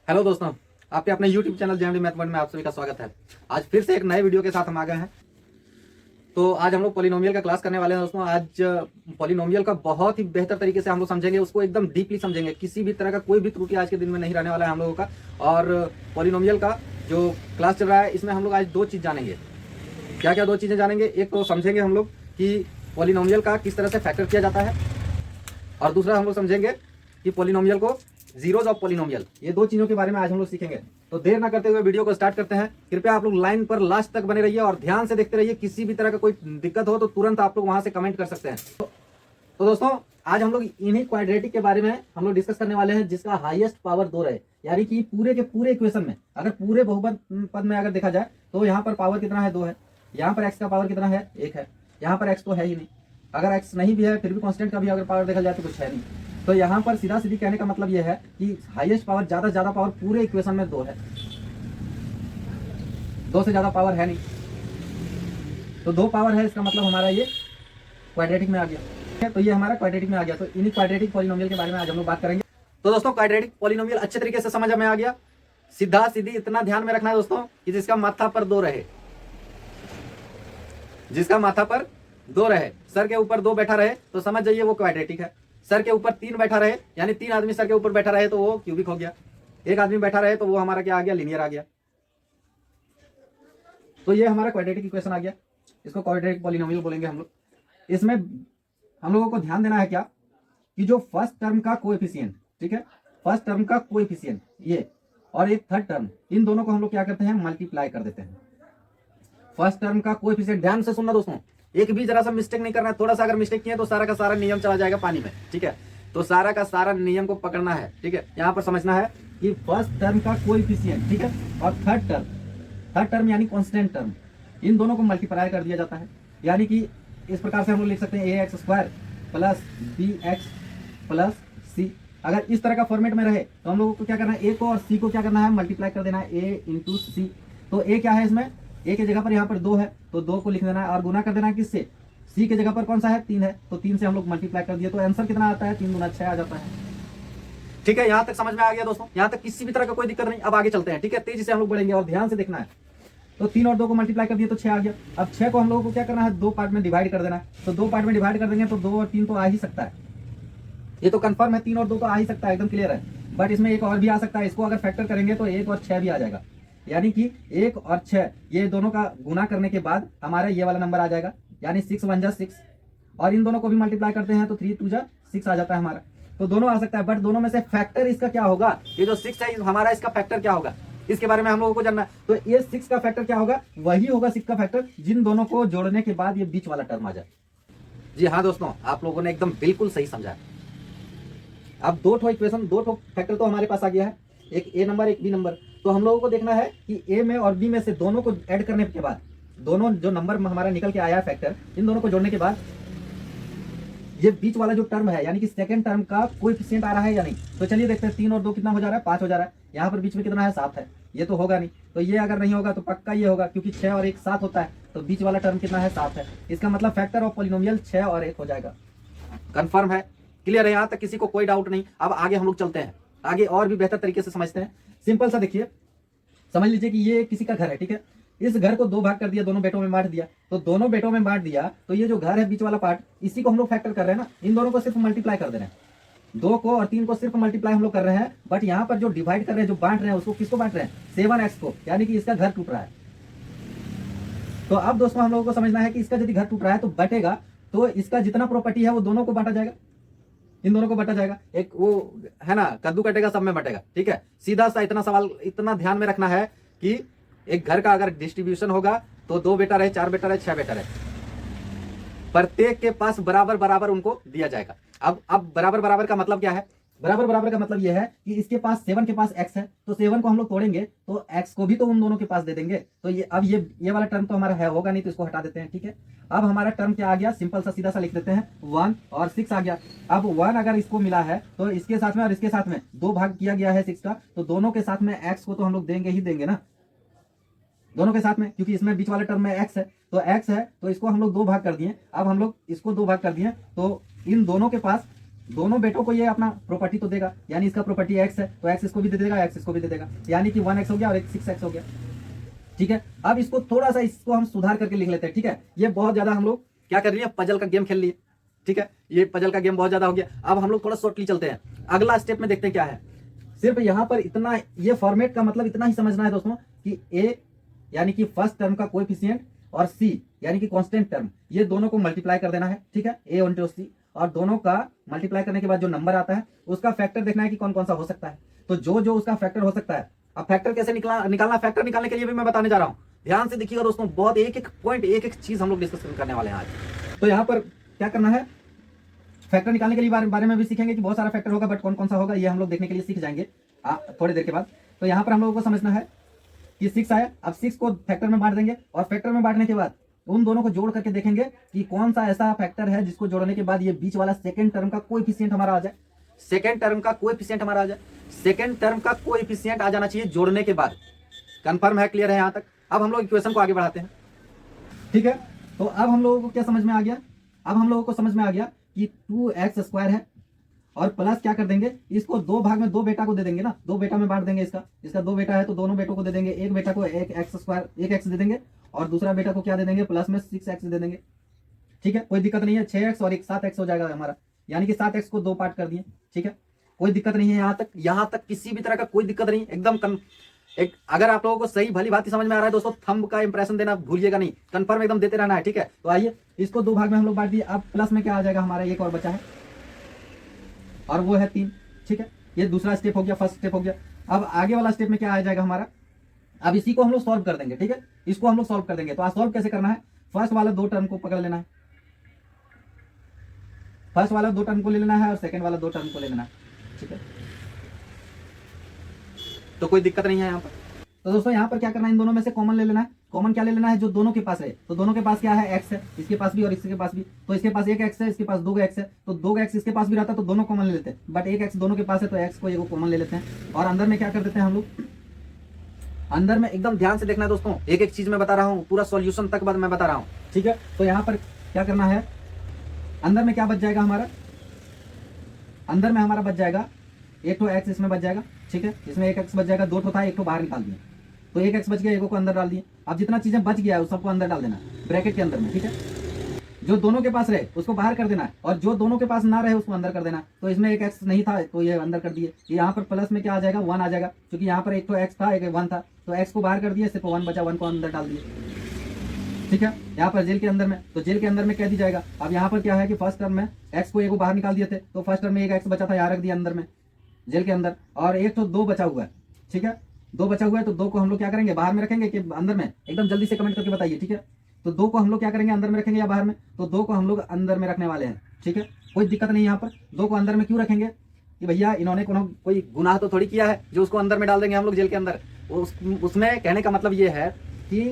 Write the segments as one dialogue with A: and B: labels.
A: Hello दोस्तों, आपके अपने YouTube channel JMD math world में आप सभी का स्वागत है। आज फिर से एक नए वीडियो के साथ हम आ गए हैं। तो आज हम लोग पॉलिनोमियल का क्लास करने वाले हैं दोस्तों। आज पॉलिनोमियल का बहुत ही बेहतर तरीके से हम लोग समझेंगे, उसको एकदम डीपली समझेंगे। किसी भी तरह का कोई भी त्रुटि आज के दिन में नहीं रहने वाला है हम लोगों का। और पॉलिनोमियल का जो क्लास चल रहा है इसमें हम लोग आज दो चीज़ जानेंगे। क्या क्या दो चीज़ें जानेंगे? एक तो समझेंगे हम लोग कि पॉलिनोमियल का किस तरह से फैक्टर किया जाता है, और दूसरा हम लोग समझेंगे कि पॉलिनोमियल को जीरोज ऑफ पॉलिनोमियल, ये दो चीजों के बारे में आज हम लोग सीखेंगे। तो देर ना करते हुए वीडियो को स्टार्ट करते हैं। कृपया आप लोग लाइन पर लास्ट तक बने रहिए और ध्यान से देखते रहिए। किसी भी तरह का कोई दिक्कत हो तो तुरंत आप लोग वहां से कमेंट कर सकते हैं। तो दोस्तों, आज हम लोग इन्हीं क्वाड्रेटिक के बारे में हम लोग डिस्कस करने वाले हैं, जिसका हाईएस्ट पावर 2 रहे। यानी कि पूरे के पूरे इक्वेशन में, अगर पूरे बहुपद पद में अगर देखा जाए तो यहाँ पर पावर कितना है? 2 है। यहाँ पर एक्स का पावर कितना है? 1 है। यहाँ पर एक्स तो है ही नहीं। अगर एक्स नहीं भी है फिर भी कांस्टेंट का भी अगर पावर देखा जाए तो कुछ है नहीं। तो यहाँ पर सीधा सीधी कहने का मतलब यह है कि हाईएस्ट पावर, ज्यादा से ज्यादा पावर पूरे इक्वेशन में 2 है। 2 से ज्यादा पावर है नहीं। तो 2 पावर है, इसका मतलब हमारा ये क्वाड्रेटिक में आ गया। तो ये हमारा क्वाड्रेटिक में आ गया। तो इन्हीं क्वाड्रेटिक पॉलिनोमियल के बारे में आज हम लोग बात करेंगे। तो दोस्तों, क्वाड्रेटिक पॉलिनोमियल अच्छे तरीके से समझ में आ गया। सीधा सीधी इतना ध्यान में रखना है दोस्तों कि जिसका माथा पर 2 रहे, जिसका माथा पर 2 रहे, सर के ऊपर 2 बैठा रहे तो समझ जाइए वो क्वाड्रेटिक है। सर के ऊपर 3 बैठा रहे, यानी 3 आदमी सर के ऊपर बैठा रहे तो वो क्यूबिक हो गया। एक आदमी बैठा रहे तो वो हमारा क्या आ गया? लीनियर आ गया। तो ये हमारा क्वाड्रेटिक इक्वेशन आ गया। इसको क्वाड्रेटिक पॉलिनोमियल बोलेंगे हम लोग। इसमें हम लोगों को ध्यान देना है क्या कि जो फर्स्ट टर्म का कोएफिशिएंट, ठीक है, फर्स्ट टर्म का कोएफिशिएंट ये, और एक थर्ड टर्म, इन दोनों को हम लोग क्या करते हैं? मल्टीप्लाई कर देते हैं। फर्स्ट टर्म का कोएफिशिएंट, ध्यान से सुनना दोस्तों, एक भी जरा सा मिस्टेक नहीं करना है। थोड़ा सा अगर मिस्टेक किया तो सारा का सारा नियम चला जाएगा पानी में, ठीक है। तो सारा का सारा नियम को पकड़ना है, ठीक है। यहाँ पर समझना है कि फर्स्ट टर्म का कोएफिशिएंट, ठीक है, और थर्ड टर्म यानी कांस्टेंट टर्म, इन दोनों को मल्टीप्लाई कर दिया जाता है। यानी कि इस प्रकार से हम लोग लिख सकते हैं ax square plus bx plus c। अगर इस तरह का फॉर्मेट में रहे तो हम लोगों को क्या करना है? a को और c को क्या करना है? मल्टीप्लाई कर देना है, a इंटू सी। तो a क्या है इसमें? a के जगह पर यहाँ पर 2 है तो 2 को लिख देना है और गुना कर देना है किससे? c के जगह पर कौन सा है? 3 है। तो 3 से हम लोग मल्टीप्लाई कर दिए तो आंसर कितना आता है? 3 गुना 6 आ जाता है। ठीक है, यहाँ तक समझ में आ गया दोस्तों। यहाँ तक किसी भी तरह का कोई दिक्कत नहीं। अब आगे चलते हैं, ठीक है। तेजी से हम लोग बढ़ेंगे और ध्यान से देखना है। तो 3 और 2 को मल्टीप्लाई कर दिए तो 6 आ गया। अब 6 को हम लोगों को क्या करना है? 2 पार्ट में डिवाइड कर देना है। तो 2 पार्ट में डिवाइड कर देंगे तो 2 और 3 तो आ ही सकता है। ये तो कंफर्म है, 3 और 2 तो आ ही सकता है, एकदम क्लियर है। बट इसमें एक और भी आ सकता है। इसको अगर फैक्टर करेंगे तो 1 और 6 भी आ जाएगा। यानी कि 1 और 6 ये दोनों का गुना करने के बाद हमारा ये वाला नंबर आ जाएगा, यानी 6 1 जा 6। और इन दोनों को भी मल्टीप्लाई करते हैं तो 3 2 जा 6 आ जाता है हमारा। तो दोनों आ सकता है, बट दोनों में से फैक्टर इसका क्या होगा? ये जो 6 है हमारा, इसका फैक्टर क्या होगा? इसके बारे में हम लोगों को जानना है। तो ये 6 का फैक्टर क्या होगा? वही होगा 6 का फैक्टर जिन दोनों को जोड़ने के बाद ये बीच वाला टर्म आ जाए। जी हाँ दोस्तों, आप लोगों ने एकदम बिल्कुल सही समझा। अब 2 ठो इक्वेशन, 2 ठो फैक्टर तो हमारे पास आ गया है, एक ए नंबर एक बी नंबर। तो हम लोगों को देखना है कि ए में और बी में से दोनों को ऐड करने के बाद, दोनों जो नंबर हमारा निकल के आया है फैक्टर, इन दोनों को जोड़ने के बाद ये बीच वाला जो टर्म है, यानी कि सेकंड टर्म का कोएफिशिएंट आ रहा है या नहीं। तो चलिए देखते हैं। 3 और 2 कितना हो जा रहा है? 5 हो जा रहा है। यहाँ पर बीच में कितना है? 7 है। ये तो होगा नहीं। तो ये अगर नहीं होगा तो पक्का ये होगा, क्योंकि 6 और 1 7 होता है। तो बीच वाला टर्म कितना है? 7 है। इसका मतलब फैक्टर ऑफ पॉलिनोमियल 6 और 1 हो जाएगा। कंफर्म है? क्लियर है? यहाँ तक किसी को कोई डाउट नहीं। अब आगे हम लोग चलते हैं, आगे और भी बेहतर तरीके से समझते हैं। सिंपल सा देखिए, समझ लीजिए कि ये किसी का घर है, ठीक है। इस घर को 2 भाग कर दिया, दोनों बेटों में बांट दिया। तो दोनों बेटों में बांट दिया तो ये जो घर है बीच वाला पार्ट, इसी को हम लोग फैक्टर कर रहे हैं ना। इन दोनों को सिर्फ मल्टीप्लाई कर दे रहे हैं, 2 को और 3 को सिर्फ मल्टीप्लाई हम लोग कर रहे हैं। बट यहाँ पर जो डिवाइड कर रहे हैं, जो बांट रहे हैं, उसको किसको बांट रहे हैं? 7x को, यानी कि इसका घर टूट रहा है। तो अब दोस्तों हम लोगों को समझना है कि इसका यदि घर टूट रहा है तो बटेगा, तो इसका जितना प्रॉपर्टी है वो दोनों को बांटा जाएगा, इन दोनों को बांटा जाएगा। एक वो है ना, कद्दू कटेगा सब में बटेगा, ठीक है। सीधा सा इतना सवाल, इतना ध्यान में रखना है कि एक घर का अगर डिस्ट्रीब्यूशन होगा तो 2 बेटा रहे, 4 बेटा रहे, 6 बेटा रहे, प्रत्येक के पास बराबर बराबर उनको दिया जाएगा। अब बराबर बराबर का मतलब क्या है? बराबर बराबर का मतलब यह है कि इसके पास 7 के पास x है, तो 7 को हम लोग तोड़ेंगे तो x को भी तो उन दोनों के पास दे देंगे। तो ये अब ये वाला टर्म तो हमारा है होगा नहीं, तो इसको हटा देते हैं, ठीक है। अब हमारा टर्म क्या आ गया? सिंपल सा सीधा सा लिख देते हैं, 1 और 6 आ गया। अब 1 अगर इसको मिला है तो इसके साथ में और इसके साथ में 2 भाग किया गया है 6 का, तो दोनों के साथ में x को तो हम लोग देंगे ही देंगे ना, दोनों के साथ में, क्योंकि इसमें बीच वाले टर्म में x है। तो x है तो इसको हम लोग 2 भाग कर दिए। अब हम लोग इसको 2 भाग कर दिए तो इन दोनों के पास दोनों बेटों को ये अपना प्रॉपर्टी तो देगा, यानी इसका प्रॉपर्टी एक्स है तो एक्स इसको भी दे देगा, एक्स इसको भी दे देगा, यानी कि 1x हो गया और एक 6x हो गया। ठीक है, अब इसको थोड़ा सा इसको हम सुधार करके लिख लेते हैं। ठीक है, ये बहुत ज्यादा हम लोग क्या कर रही है, पजल का गेम खेल लिए। ठीक है, ये पजल का गेम बहुत ज्यादा हो गया। अब हम लोग थोड़ा शॉर्टली चलते हैं, अगला स्टेप में देखते हैं क्या है। सिर्फ यहां पर इतना, ये फॉर्मेट का मतलब इतना ही समझना है दोस्तों कि ए यानी कि फर्स्ट टर्म का कोएफिशिएंट और सी यानी कि कांस्टेंट टर्म, ये दोनों को मल्टीप्लाई कर देना है। ठीक है, ए इंटू सी, और दोनों का मल्टीप्लाई करने के बाद जो नंबर आता है उसका फैक्टर देखना है कि कौन कौन सा हो सकता है। तो जो जो उसका फैक्टर हो सकता है, अब फैक्टर कैसे निकालना, फैक्टर निकालने के लिए भी मैं बताने जा रहा हूं। ध्यान से देखिएगा दोस्तों, बहुत एक एक पॉइंट, एक एक चीज हम लोग डिस्कस करने वाले हैं आज। तो यहाँ पर क्या करना है, फैक्टर निकालने के लिए बारे में भी सीखेंगे कि बहुत सारा फैक्टर होगा, बट कौन कौन सा होगा ये हम लोग देखने के लिए सीख जाएंगे थोड़ी देर के बाद। तो यहाँ पर हम लोगों को समझना है कि 6 आया, अब 6 को फैक्टर में बांट देंगे, और फैक्टर में बांटने के बाद उन दोनों को जोड़ करके देखेंगे कि कौन सा ऐसा फैक्टर है जिसको जोड़ने के बाद ये बीच वाला सेकंड टर्म का कोएफिशिएंट हमारा आ जाए। सेकंड टर्म का कोएफिशिएंट हमारा आ जाए, सेकंड टर्म का कोएफिशिएंट आ जाना चाहिए जोड़ने के बाद। कंफर्म है, क्लियर है यहाँ तक? अब हम लोग इक्वेशन को आगे बढ़ाते हैं। ठीक है, तो अब हम लोगों को क्या समझ में आ गया, अब हम लोगों को समझ में आ गया कि 2x² है, और प्लस क्या कर देंगे, इसको दो भाग में दो बेटा को दे देंगे ना, दो बेटा में बांट देंगे। इसका दो बेटा है तो दोनों बेटों को दे देंगे, एक बेटा को एक x दे देंगे, और दूसरा बेटा को क्या दे देंगे, प्लस में 6x दे देंगे। ठीक है, कोई दिक्कत नहीं है, 6x और एक 7x हो जाएगा हमारा, यानी कि 7x को दो पार्ट कर दिए। ठीक है, कोई दिक्कत नहीं है, यहाँ तक किसी भी तरह का कोई दिक्कत नहीं, एकदम अगर आप लोगों को सही भली बात समझ में आ रहा है दोस्तों, थंब का इंप्रेशन देना भूलिएगा नहीं, कंफर्म एकदम देते रहना है। ठीक है, तो आइए इसको दो भाग में हम लोग बांट दिए। अब प्लस में क्या आ जाएगा हमारा, एक और बचा है और वो है 3। ठीक है, ये दूसरा स्टेप हो गया, फर्स्ट स्टेप हो गया। अब आगे वाला स्टेप में क्या आ जाएगा हमारा, अब इसी को हम लोग सॉल्व कर देंगे। ठीक है, इसको हम लोग सॉल्व कर देंगे। तो आज सॉल्व कैसे करना है, फर्स्ट वाला दो टर्म को पकड़ लेना है, फर्स्ट वाला दो टर्म को ले लेना है और सेकंड वाला दो टर्म को ले लेना है। ठीक है, तो कोई दिक्कत नहीं है यहाँ पर। तो दोस्तों यहाँ पर क्या करना है, इन दोनों में से कॉमन ले लेना है। कॉमन क्या ले लेना है, जो दोनों के पास है। तो दोनों के पास क्या है, x है, इसके पास भी और इसके पास भी। तो इसके पास एक x है, इसके पास 2x है, तो 2x इसके पास भी रहता है तो दोनों कॉमन ले लेते हैं, बट एक x दोनों के पास है तो x को एक कॉमन ले लेते हैं। और अंदर में क्या कर देते हैं हम लोग, अंदर में एकदम ध्यान से देखना है दोस्तों, एक एक चीज मैं बता रहा हूँ, पूरा सॉल्यूशन तक बाद मैं बता रहा हूँ। ठीक है, तो यहाँ पर क्या करना है, अंदर में क्या बच जाएगा हमारा, अंदर में हमारा बच जाएगा एक तो x इसमें बच जाएगा। ठीक है, इसमें एक x बच जाएगा, दो तो था, एक तो बाहर निकाल दिए, तो एक x बच गया, एक को अंदर डाल दिए। अब जितना चीजें बच गया है उस सबको अंदर डाल देना ब्रैकेट के अंदर में। ठीक है, जो दोनों के पास रहे उसको बाहर कर देना है, और जो दोनों के पास ना रहे उसको अंदर कर देना। तो इसमें एक x नहीं था तो ये अंदर कर दिए। यहाँ पर प्लस में क्या आ जाएगा, 1 आ जाएगा, क्योंकि यहाँ पर एक तो x था, एक 1 था, तो x को बाहर कर दिए, सिर्फ 1 बचा, 1 को अंदर डाल दिए। ठीक है, यहाँ पर जेल के अंदर में, तो जेल के अंदर में क्या दी जाएगा। अब यहाँ पर क्या है कि फर्स्ट टर्म में x को एक बाहर निकाल दिए थे, तो फर्स्ट टर्म में एक x बचा था, यहाँ रख दिया अंदर में जेल के अंदर, और एक तो 2 बचा हुआ है। ठीक है, 2 बचा हुआ है, तो 2 को हम लोग क्या करेंगे, बाहर में रखेंगे कि अंदर में, एकदम जल्दी से कमेंट करके बताइए। ठीक है, तो 2 को हम लोग क्या करेंगे, अंदर में रखेंगे या बाहर में, तो 2 को हम लोग अंदर में रखने वाले हैं। ठीक है, कोई दिक्कत नहीं। यहाँ पर 2 को अंदर में क्यों रखेंगे कि भैया इन्होंने कोई गुनाह तो थोड़ी किया है जो उसको अंदर में डाल देंगे हम लोग जेल के अंदर। उसमें कहने का मतलब ये है कि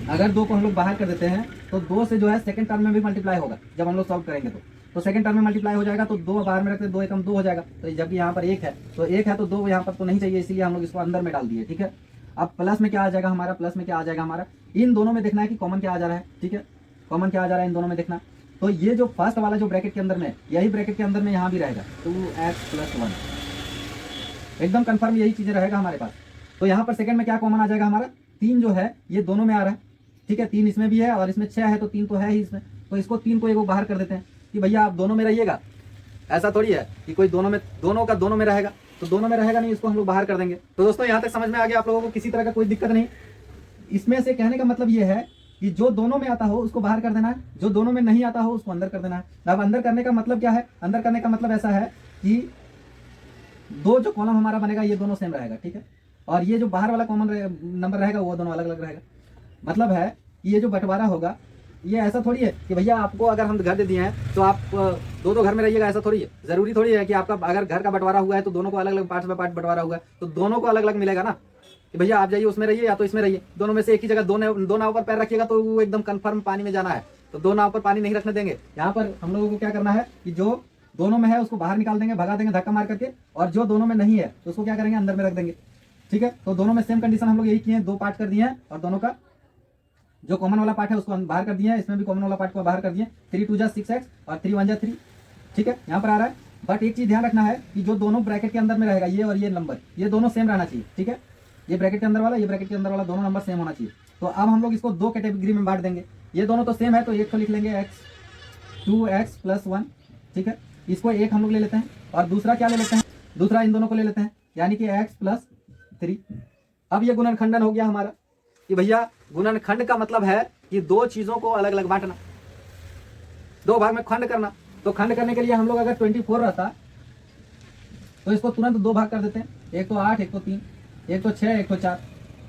A: अगर 2 को हम लोग बाहर कर देते हैं तो 2 से जो है सेकंड टर्म में भी मल्टीप्लाई होगा जब हम लोग सॉल्व करेंगे, तो सेकंड टर्म में मल्टीप्लाई हो जाएगा, तो 2 बाहर में रखते 2 एकम 2 हो जाएगा। तो जबकि यहाँ पर 1 है तो 1 है, तो 2 यहाँ पर तो नहीं चाहिए, इसीलिए हम लोग इसको अंदर में डाल दिए। ठीक है, अब प्लस में क्या आ जाएगा हमारा, प्लस में क्या आ जाएगा हमारा, इन दोनों में देखना है कि कॉमन क्या आ जा रहा है। ठीक है, कॉमन क्या आ जा रहा है इन दोनों में देखना। तो ये जो फर्स्ट वाला जो ब्रैकेट के अंदर में, यही ब्रैकेट के अंदर में यहाँ भी रहेगा 2x + 1, एकदम कंफर्म यही चीजें रहेगा हमारे पास। तो यहाँ पर सेकंड में क्या कॉमन आ जाएगा हमारा, 3 जो है ये दोनों में आ रहा है। ठीक है, 3 इसमें भी है और इसमें 6 है, तो 3 तो है ही इसमें, तो इसको 3 को एक बाहर कर देते हैं कि भैया आप दोनों में रहिएगा। ऐसा थोड़ी है कि कोई दोनों में रहेगा, तो दोनों में रहेगा नहीं, इसको हम लोग बाहर कर देंगे। तो दोस्तों यहाँ तक समझ में आ गया आप लोगों को, किसी तरह का कोई दिक्कत नहीं। इसमें से कहने का मतलब ये है कि जो दोनों में आता हो उसको बाहर कर देना है, जो दोनों में नहीं आता हो उसको अंदर कर देना है। अब अंदर करने का मतलब क्या है, अंदर करने का मतलब ऐसा है कि 2 जो कॉलम हमारा बनेगा ये दोनों सेम रहेगा। ठीक है, और ये जो बाहर वाला कॉमन नंबर रहेगा वो दोनों अलग अलग रहेगा। मतलब है कि ये जो बंटवारा होगा ये ऐसा थोड़ी है कि भैया आपको अगर हम घर दे दिए हैं तो आप 2 घर में रहिएगा, ऐसा थोड़ी है। जरूरी थोड़ी है कि आपका अगर घर का बंटवारा हुआ है तो दोनों को अलग अलग पार्ट में पार्ट बंटवारा हुआ है तो दोनों को अलग अलग मिलेगा ना, कि भैया आप जाइए उसमें रहिए या तो इसमें रहिए, दोनों में से एक ही जगह दो नाव पर पैर रखिएगा तो वो एकदम कंफर्म पानी में जाना है, तो 2 नाव पर पानी नहीं रखने देंगे। यहाँ पर हम लोगों को क्या करना है कि जो दोनों में है उसको बाहर निकाल देंगे, भगा देंगे धक्का मार करके, और जो दोनों में नहीं है तो उसको क्या करेंगे, अंदर में रख देंगे। ठीक है, तो दोनों में सेम कंडीशन हम लोग यही किए हैं, 2 पार्ट कर दिए हैं और दोनों का जो कॉमन वाला पार्ट है उसको बाहर कर दिए हैं, इसमें भी कॉमन वाला पार्ट को बाहर कर दिए। 3 × 2 = 6x और 3 × 1 = 3, ठीक है, यहाँ पर आ रहा है। बट एक चीज ध्यान रखना है कि जो दोनों ब्रैकेट के अंदर में रहेगा, ये और ये नंबर, ये दोनों सेम रहना चाहिए। ठीक है, ये ब्रैकेट के अंदर वाला, ये ब्रैकेट के अंदर वाला, दोनों नंबर सेम होना चाहिए। तो अब हम लोग इसको दो कैटेगरी में बांट देंगे। ये दोनों तो सेम है, तो एक तो लिख लेंगे x 2x + 1। ठीक है, इसको एक हम लोग ले लेते हैं, और दूसरा क्या ले लेते हैं, दूसरा इन दोनों को ले लेते हैं, यानी कि x + 3। अब ये गुणनखंडन हो गया हमारा कि भैया गुणनखंड का मतलब है कि दो चीजों को अलग अलग बांटना, दो भाग में खंड करना। तो खंड करने के लिए हम लोग अगर 24 रहता तो इसको तुरंत दो भाग कर देते हैं, एक तो 8, एक तो 3, एक तो 6, एक तो 4।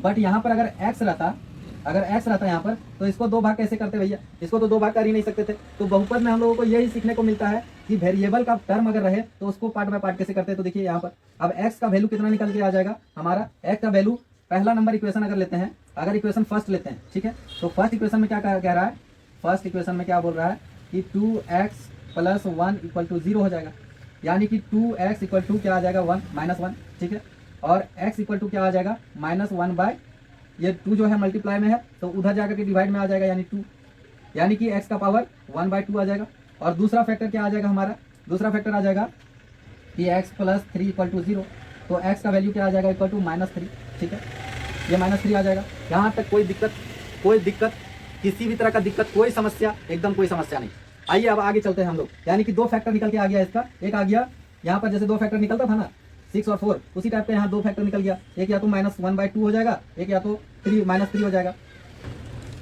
A: बट यहाँ पर अगर x रहता, यहाँ पर, तो इसको दो भाग कैसे करते भैया, इसको तो दो भाग कर ही नहीं सकते थे। तो बहुपद में हम लोगों को यही सीखने को मिलता है कि वेरिएबल का टर्म अगर रहे तो उसको पार्ट बाय पार्ट कैसे करते हैं। तो देखिए यहाँ पर अब x का वैल्यू कितना निकल के आ जाएगा हमारा, x का वैल्यू पहला नंबर इक्वेशन अगर लेते हैं, अगर इक्वेशन फर्स्ट लेते हैं, ठीक है, तो फर्स्ट इक्वेशन में क्या कह रहा है, फर्स्ट इक्वेशन में क्या बोल रहा है कि 2x + 1 = 0 हो जाएगा, यानी कि 2x = क्या आ जाएगा, 1 - 1। ठीक है, और x = क्या आ जाएगा, -1/, ये 2 जो है मल्टीप्लाई में है तो उधर जाकर के डिवाइड में आ जाएगा, यानी 2, यानी कि x का पावर 1/2 आ जाएगा। और दूसरा फैक्टर क्या आ जाएगा हमारा, दूसरा फैक्टर आ जाएगा कि x + 3 = 0, तो x का वैल्यू क्या आ जाएगा, -3। ठीक है, ये -3 आ जाएगा। यहाँ तक कोई दिक्कत, किसी भी तरह का दिक्कत, कोई समस्या, एकदम कोई समस्या नहीं। आइए अब आगे चलते हैं हम लोग, यानी कि दो फैक्टर निकल के आ गया इसका, एक आ गया यहाँ पर जैसे दो फैक्टर निकलता था ना 6 और 4, उसी टाइप का यहाँ दो फैक्टर निकल गया, एक या तो -1/2 हो जाएगा, एक या तो 3 हो जाएगा।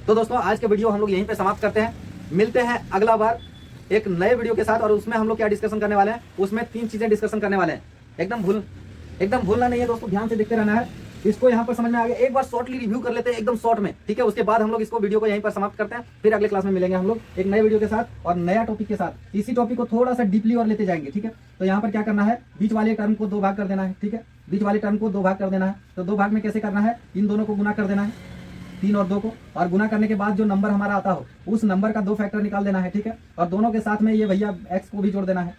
A: तो दोस्तों आज के वीडियो हम लोग यहीं पे समाप्त करते हैं, मिलते हैं अगला बार एक नए वीडियो के साथ। और उसमें हम लोग क्या डिस्कशन करने वाले हैं, उसमें 3 चीजें डिस्कशन करने वाले हैं, एकदम भूलना नहीं है दोस्तों, ध्यान से देखते रहना है। इसको यहाँ पर समझ में आ गया, एक बार शॉर्टली रिव्यू कर लेते हैं एकदम शॉर्ट में, ठीक है, उसके बाद हम लोग इसको वीडियो को यहीं पर समाप्त करते हैं। फिर अगले क्लास में मिलेंगे हम लोग एक नए वीडियो के साथ और नया टॉपिक के साथ। इसी टॉपिक को थोड़ा सा डीपली और लेते जाएंगे, ठीक है। तो यहाँ पर क्या करना है, बीच वाले टर्म को दो भाग कर देना है, ठीक है, बीच वाले टर्म को दो भाग कर देना है। तो दो भाग में कैसे करना है, इन दोनों को गुना कर देना है, 3 और 2 को, और गुना करने के बाद जो नंबर हमारा आता हो उस नंबर का दो फैक्टर निकाल देना है, ठीक है। और दोनों के साथ में ये भैया x को भी जोड़ देना है,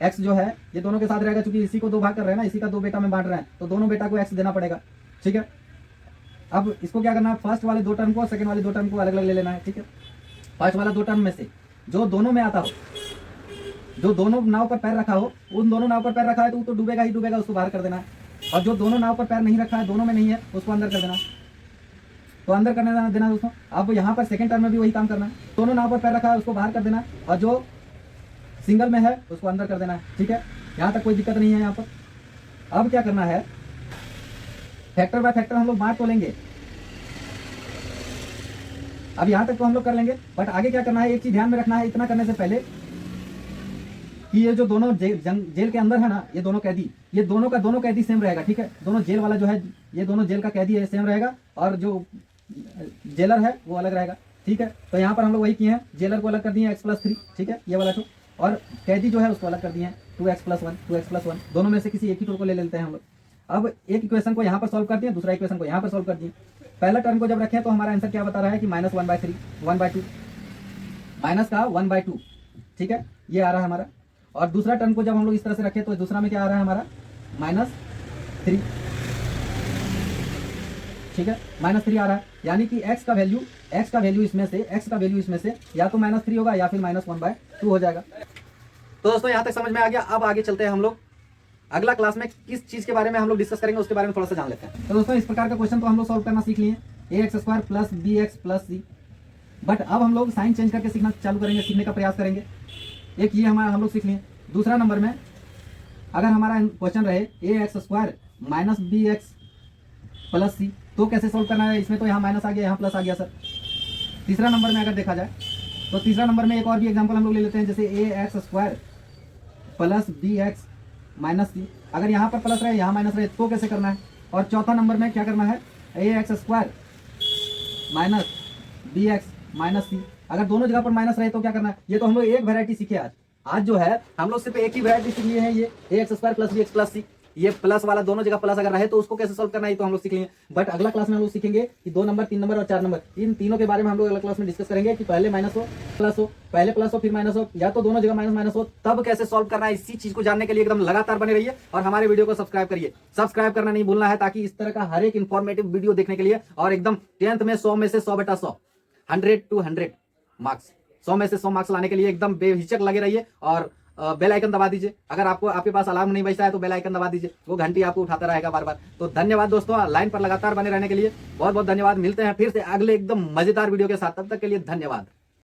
A: x जो है ये दोनों के साथ रहेगा, क्योंकि इसी को दो भाग कर रहे हैं ना, इसी का दो बेटा में बांट रहे हैं, तो दोनों बेटा को x देना पड़ेगा, ठीक है। अब इसको क्या करना है, फर्स्ट वाले दो टर्म को और सेकंड वाले दो टर्म को अलग अलग ले लेना है, ठीक है। फर्स्ट वाला दो टर्म में से जो दोनों में आता हो, जो दोनों नाव पर पैर रखा हो, उन दोनों नाव पर पैर रखा है तो वो तो डूबेगा ही डूबेगा, उसको बाहर कर देना है। और जो दोनों नाव पर पैर नहीं रखा है, दोनों में नहीं है, उसको अंदर कर देना, तो अंदर करने देना दोस्तों। अब यहाँ पर सेकंड टर्म में भी वही काम करना है, दोनों नाव पर पैर रखा है उसको बाहर कर देना, और जो सिंगल में है उसको अंदर कर देना है, ठीक है। यहाँ तक कोई दिक्कत नहीं है यहाँ पर। अब क्या करना है, फैक्टर बाय फैक्टर हम लोग बांट तो लेंगे, अब यहाँ तक तो हम लोग कर लेंगे, बट आगे क्या करना है, एक चीज ध्यान में रखना है इतना करने से पहले कि ये जो दोनों जेल के अंदर है ना, ये दोनों कैदी, ये दोनों का दोनों कैदी सेम रहेगा, ठीक है। दोनों जेल वाला जो है, ये दोनों जेल का कैदी है सेम रहेगा, और जो जेलर है वो अलग रहेगा, ठीक है। तो यहाँ पर हम लोग वही किए हैं, जेलर को अलग कर दिए x + 3, ठीक है, ये वाला तो, और कैदी जो है उसको अलग कर दिए हैं 2x + 1, 2x + 1, दोनों में से किसी एक ही टूर को ले लेते हैं हम लोग। अब एक इक्वेशन को यहाँ पर सॉल्व कर दिए, दूसरा इक्वेशन को यहाँ पर सॉल्व कर दिए। पहला टर्म को जब रखें तो हमारा आंसर क्या बता रहा है कि -1/3, 1/2, माइनस का 1/2, ठीक है, ये आ रहा है हमारा। और दूसरा टर्म को जब हम लोग इस तरह से रखें तो दूसरा में क्या आ रहा है हमारा, -3, ठीक है, -3 आ रहा है, यानी कि x का वैल्यू इसमें से या तो -3 होगा या फिर -1/2 हो जाएगा। तो दोस्तों यहाँ तक समझ में आ गया। अब आगे चलते हैं हम लोग, अगला क्लास में किस चीज के बारे में हम लोग डिस्कस करेंगे उसके बारे में थोड़ा सा जान लेते हैं। तो दोस्तों इस प्रकार का क्वेश्चन तो हम लोग सॉल्व करना सीख लिए, ax² + bx + c, बट अब हम लोग साइन चेंज करके सीखना चालू करेंगे, सीखने का प्रयास करेंगे। एक ये हमारा हम लोग सीख लिए। दूसरा नंबर में अगर हमारा क्वेश्चन रहे ax² - bx + c, तो कैसे सोल्व करना है, इसमें तो यहाँ माइनस आ गया, यहाँ प्लस आ गया सर। तीसरा नंबर में अगर देखा जाए तो तीसरा नंबर में एक और भी एग्जांपल हम लोग ले लेते हैं, जैसे ax² + bx - c, अगर यहाँ पर प्लस रहे यहाँ माइनस रहे तो कैसे करना है। और चौथा नंबर में क्या करना है, ax² - bx - c, अगर दोनों जगह पर माइनस रहे तो क्या करना है। ये तो हम लोग एक वैरायटी सीखे आज जो है हम लोग सिर्फ एक ही वैरायटी सीख लिए हैं, ये ax² + bx + c, ये प्लस वाला दोनों जगह प्लस अगर रहे तो उसको कैसे सोल्व करना है तो हम लोग सीख लेंगे। बट अगला क्लास में हम लोग सीखेंगे कि 2 नंबर, 3 नंबर और 4 नंबर, इन तीनों के बारे में हम लोग अगला क्लास में डिस्कस करेंगे कि पहले माइनस हो प्लस हो, पहले प्लस हो फिर माइनस हो, या तो दोनों जगह माइनस हो, तब कैसे सोल्व करना है। इसी चीज को जानने के लिए एकदम लगातार बने रहिए और हमारे वीडियो को सब्सक्राइब करिए। सब्सक्राइब करना नहीं भूलना है, ताकि इस तरह का हर एक इंफॉर्मेटिव वीडियो देखने के लिए और एकदम 10th में 100 में से 100/100, 100 to 100 मार्क्स, 100 में से 100 मार्क्स लाने के लिए एकदम बेहिचक लगे रहिए और बेल आइकन दबा दीजिए। अगर आपको आपके पास अलार्म नहीं बजता है तो बेल आइकन दबा दीजिए, वो घंटी आपको उठाता रहेगा बार बार। तो धन्यवाद दोस्तों, लाइन पर लगातार बने रहने के लिए बहुत बहुत धन्यवाद। मिलते हैं फिर से अगले एकदम मजेदार वीडियो के साथ, तब तक के लिए धन्यवाद।